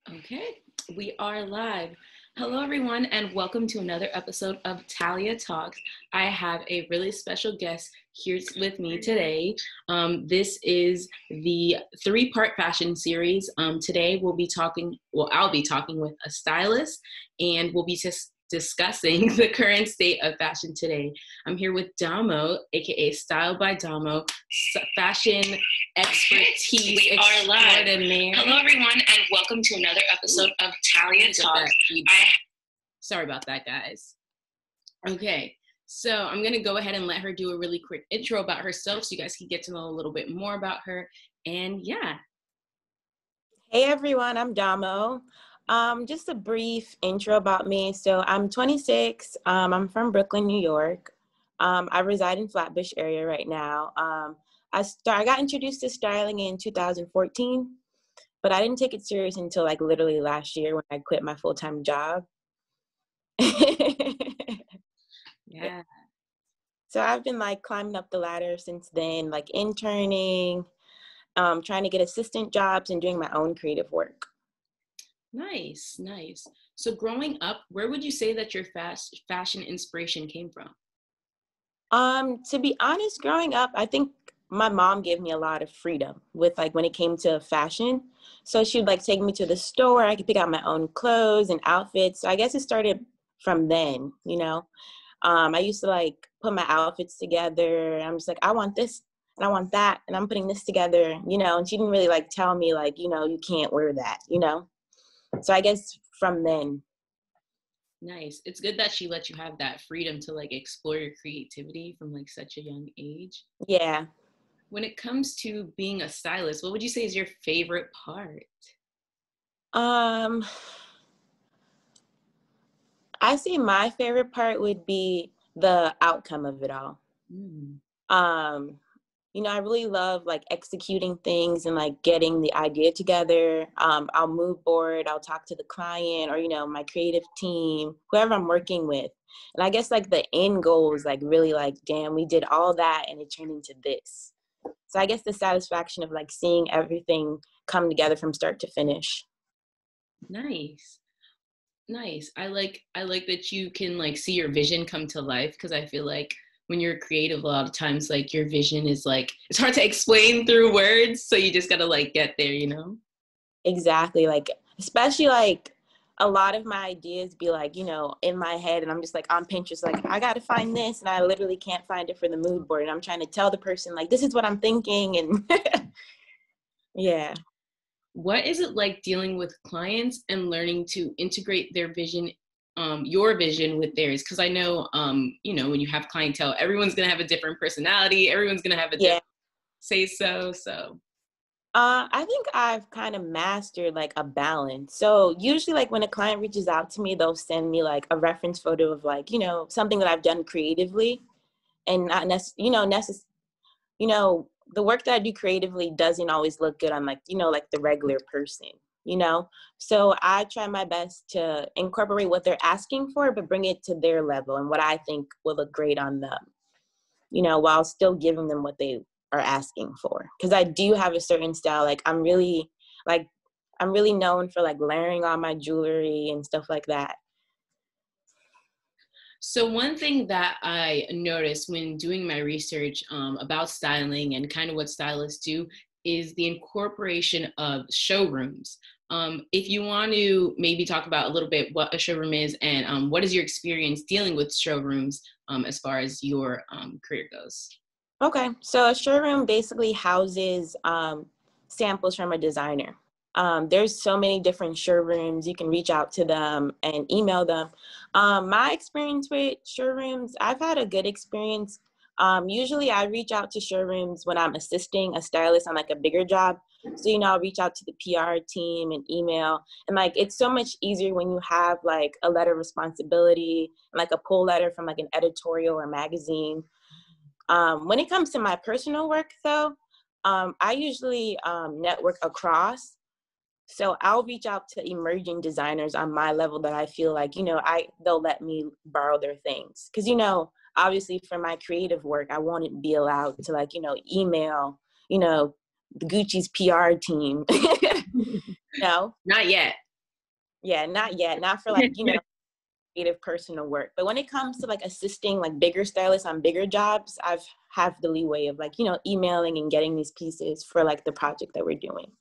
Okay, we are live. Hello, everyone, and welcome to another episode of Talia Talks. I have a really special guest here with me today. This is the three-part fashion series. Today, I'll be talking with a stylist, and we'll be discussing the current state of fashion today. I'm here with Domo, aka Styled by Domo, fashion expertise. We are live. Hello, everyone, and welcome to another episode of Talia Talks. Sorry about that, guys. Okay, so I'm going to go ahead and let her do a really quick intro about herself so you guys can get to know a little bit more about her. And yeah. Hey, everyone, I'm Domo. Just a brief intro about me. So I'm 26. I'm from Brooklyn, New York. I reside in Flatbush area right now. I got introduced to styling in 2014, but I didn't take it serious until like literally last year when I quit my full-time job. Yeah. So I've been like climbing up the ladder since then, like interning, trying to get assistant jobs and doing my own creative work. Nice, nice. So growing up, where would you say that your fashion inspiration came from? To be honest, growing up, I think my mom gave me a lot of freedom with like when it came to fashion. So she would like take me to the store. I could pick out my own clothes and outfits. So I guess it started from then, you know. I used to like put my outfits together. I'm just like, I want this and I want that, and I'm putting this together, you know. And she didn't really like tell me like, you know, you can't wear that, you know. So I guess from then. Nice. It's good that she let you have that freedom to like explore your creativity from like such a young age. Yeah. When it comes to being a stylist, what would you say is your favorite part? I say my favorite part would be the outcome of it all. You know, I really love like executing things and like getting the idea together. I'll move board, I'll talk to the client or, you know, my creative team, whoever I'm working with. And I guess like the end goal is like really like, damn, we did all that and it turned into this. So I guess the satisfaction of like seeing everything come together from start to finish. Nice. Nice. I like that you can like see your vision come to life, because I feel like when you're creative, a lot of times like your vision is like, it's hard to explain through words. So you just got to like get there, you know? Exactly. Like, especially like a lot of my ideas be like, you know, in my head, and I'm just like on Pinterest, like I got to find this. And I literally can't find it for the mood board. And I'm trying to tell the person like, this is what I'm thinking. And yeah. What is it like dealing with clients and learning to integrate their vision, your vision with theirs? Because I know, you know, when you have clientele, everyone's going to have a different personality. Everyone's going to have a different say so. I think I've kind of mastered like a balance. So usually like when a client reaches out to me, they'll send me like a reference photo of like, you know, something that I've done creatively and not you know, the work that I do creatively doesn't always look good on like, you know, like the regular person, you know? So I try my best to incorporate what they're asking for, but bring it to their level and what I think will look great on them, you know, while still giving them what they are asking for. Cause I do have a certain style. Like I'm really known for like layering on my jewelry and stuff like that. So one thing that I noticed when doing my research about styling and kind of what stylists do is the incorporation of showrooms. If you want to maybe talk about a little bit what a showroom is and what is your experience dealing with showrooms as far as your career goes? Okay, so a showroom basically houses samples from a designer. There's so many different showrooms. You can reach out to them and email them. My experience with showrooms, I've had a good experience. Usually I reach out to showrooms when I'm assisting a stylist on like a bigger job. So, you know, I'll reach out to the PR team and email. And like, it's so much easier when you have like a letter of responsibility, like a pull letter from like an editorial or magazine. When it comes to my personal work though, I usually network across. So I'll reach out to emerging designers on my level that I feel like, you know, they'll let me borrow their things. Cause, you know, obviously for my creative work, I won't be allowed to like, you know, email, you know, the Gucci's PR team. No, Not yet. Yeah, not yet. Not for like, creative personal work. But when it comes to like assisting like bigger stylists on bigger jobs, I've have the leeway of like, emailing and getting these pieces for like the project that we're doing.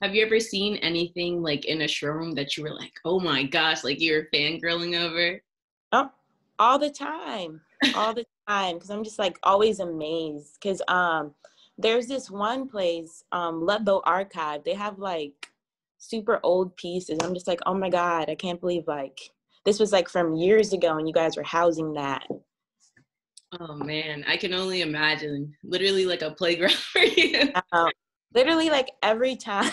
Have you ever seen anything like in a showroom that you were like, oh my gosh, like you were fangirling over? Oh, all the time. All the time. Because I'm just like always amazed. Because there's this one place, Ludlow Archive. They have like super old pieces. I'm just like, oh my God, I can't believe like this was like from years ago and you guys were housing that. Oh man, I can only imagine. Literally like a playground for you. Literally like every time,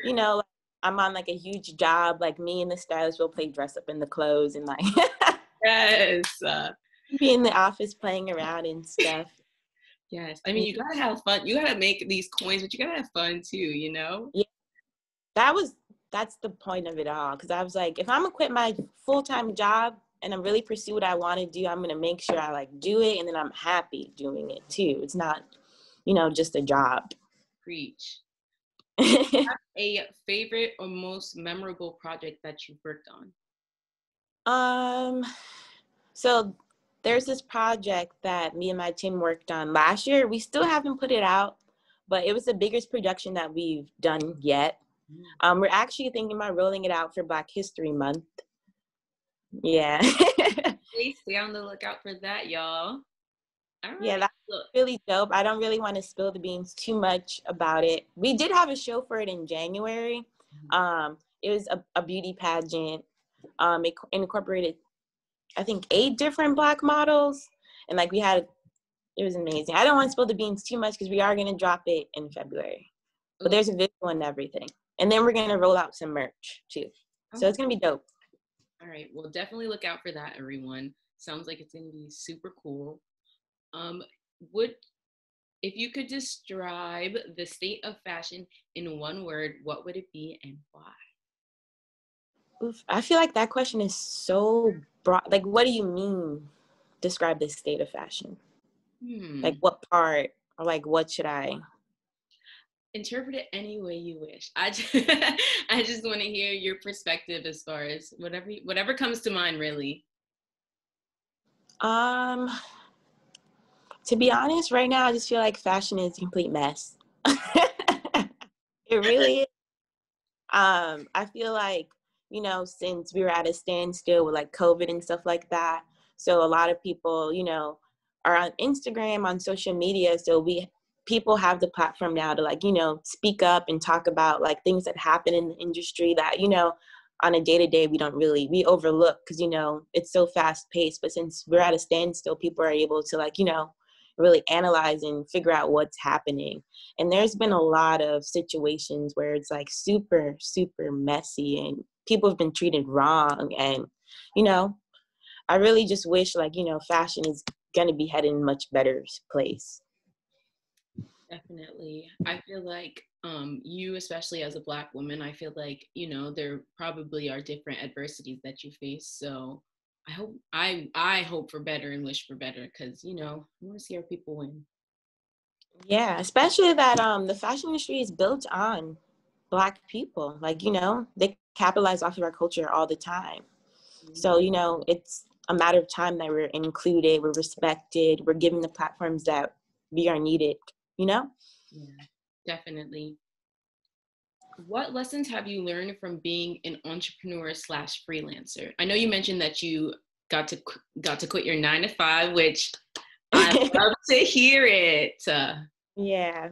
like, I'm on like a huge job, like me and the stylist will play dress up in the clothes and like Yes. be in the office playing around and stuff. Yes. I mean, you gotta have fun. You gotta make these coins, but you gotta have fun too, Yeah, that's the point of it all. Cause I was like, if I'm gonna quit my full-time job and I really pursue what I want to do, I'm gonna make sure I like do it and then I'm happy doing it too. It's not, just a job. Preach. Have a favorite or most memorable project that you've worked on? So there's this project that me and my team worked on last year. We still haven't put it out, but it was the biggest production that we've done yet. We're actually thinking about rolling it out for Black History Month. Yeah. Please stay on the lookout for that, y'all. All right. Yeah, that's really dope. I don't really want to spill the beans too much about it. We did have a show for it in January. It was a beauty pageant. It incorporated, I think, 8 different Black models. And like it was amazing. I don't want to spill the beans too much because we are going to drop it in February. But there's a video and everything. And then we're going to roll out some merch too. So it's going to be dope. All right. Well, definitely look out for that, everyone. Sounds like it's going to be super cool. If you could describe the state of fashion in one word, what would it be and why? Oof, I feel like that question is so broad. Like, what do you mean? Describe the state of fashion. Like, what part, or like, what should I interpret it any way you wish? I just want to hear your perspective as far as whatever comes to mind, really. To be honest, right now, I just feel like fashion is a complete mess. It really is. I feel like, since we were at a standstill with like COVID and stuff like that, so a lot of people, are on Instagram, on social media. So people have the platform now to like, speak up and talk about like things that happen in the industry that, on a day-to-day we overlook because, it's so fast paced. But since we're at a standstill, people are able to like, really analyze and figure out what's happening. And there's been a lot of situations where it's like super, super messy and people have been treated wrong. And, I really just wish like, fashion is going to be headed in a much better place. Definitely. I feel like you, especially as a Black woman, I feel like, there probably are different adversities that you face. So I hope for better and wish for better because, I want to see our people win. Yeah, especially that the fashion industry is built on Black people. Like, they capitalize off of our culture all the time. So, it's a matter of time that we're included, we're respected, we're given the platforms that we are needed, Yeah, definitely. What lessons have you learned from being an entrepreneur / freelancer? I know you mentioned that you got to quit your 9-to-5, which I love to hear it. Yeah.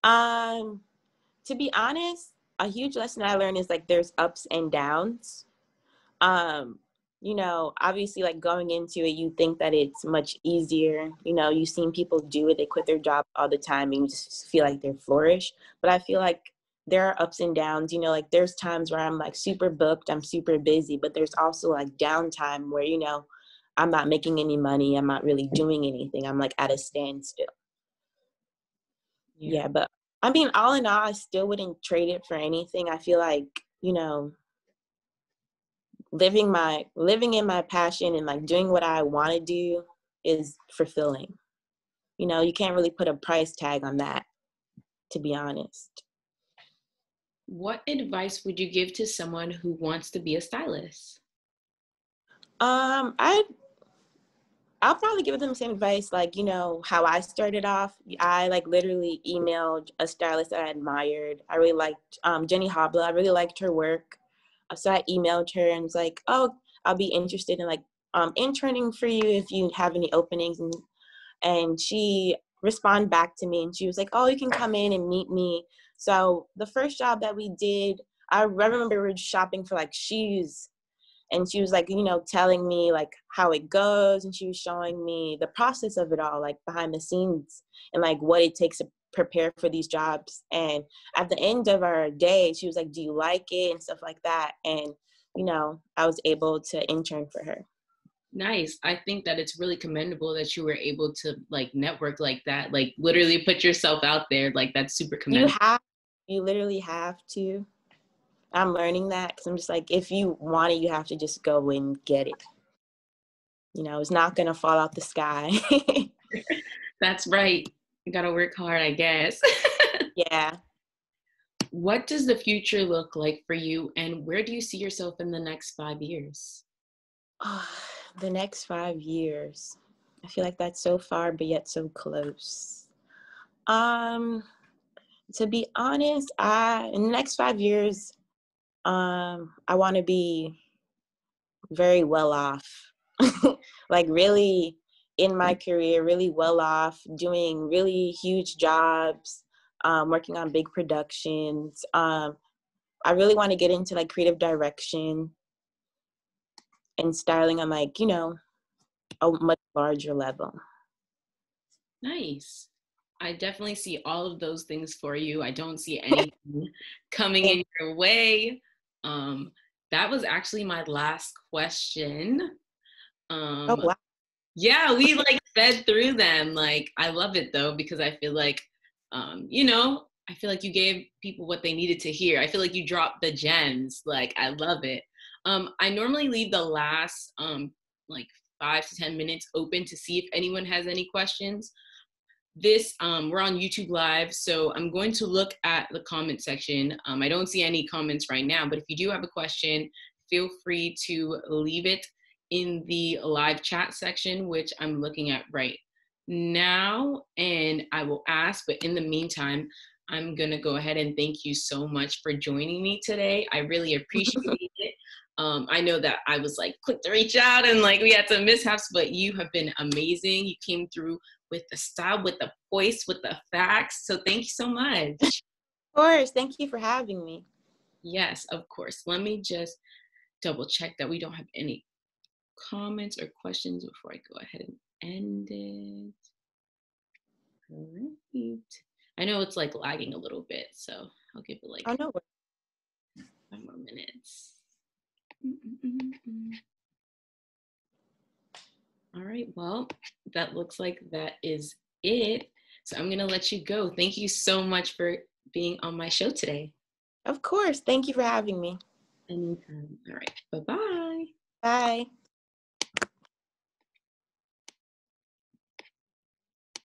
To be honest, a huge lesson I learned is like there's ups and downs. Obviously like going into it, you think that it's much easier. You've seen people do it, they quit their job all the time and you just feel like they're flourish. But I feel like there are ups and downs, like there's times where I'm like super booked, I'm super busy, but there's also like downtime where, I'm not making any money, I'm not really doing anything. I'm like at a standstill. Yeah, but I mean, all in all, I still wouldn't trade it for anything. I feel like, living in my passion and like doing what I want to do is fulfilling. You can't really put a price tag on that, to be honest. What advice would you give to someone who wants to be a stylist? I'll probably give them the same advice, like, how I started off. I like literally emailed a stylist that I admired. I really liked Jenny Hobla. I really liked her work. So I emailed her and was like, oh, I'll be interested in like interning for you if you have any openings. And she responded back to me and she was like, oh, you can come in and meet me. So the first job that we did, I remember we were shopping for like shoes. And she was like, telling me like how it goes. And she was showing me the process of it all, like behind the scenes and like what it takes to prepare for these jobs. And at the end of our day, she was like, do you like it? And stuff like that. And, I was able to intern for her. Nice. I think that it's really commendable that you were able to like network like that, like literally put yourself out there. Like that's super commendable. You literally have to. I'm learning that because I'm just like, if you want it, you have to just go and get it. It's not going to fall out the sky. That's right. You got to work hard, I guess. Yeah. What does the future look like for you, and where do you see yourself in the next 5 years? Oh, the next 5 years. I feel like that's so far, but yet so close. To be honest, in the next 5 years, I want to be very well off, like really in my career, really well off, doing really huge jobs, working on big productions. I really want to get into like creative direction and styling on like, a much larger level. Nice. I definitely see all of those things for you. I don't see anything coming in your way. That was actually my last question. Oh, wow. Yeah, we like fed through them. Like, I love it though, because I feel like, I feel like you gave people what they needed to hear. I feel like you dropped the gems. Like, I love it. I normally leave the last like 5 to 10 minutes open to see if anyone has any questions. We're on YouTube Live, so I'm going to look at the comment section. I don't see any comments right now, but if you do have a question, feel free to leave it in the live chat section, which I'm looking at right now, and I will ask. But in the meantime, I'm gonna go ahead and thank you so much for joining me today. I really appreciate it. I know that I was like quick to reach out and like we had some mishaps, but you have been amazing. You came through with the style, with the voice, with the facts. So thank you so much. Of course. Thank you for having me. Yes, of course. Let me just double check that we don't have any comments or questions before I go ahead and end it. All right. I know it's like lagging a little bit, so I'll give it like 5 more minutes. All right, well, that looks like that is it. So I'm gonna let you go. Thank you so much for being on my show today. Of course. Thank you for having me. Anytime. All right, bye-bye. Bye.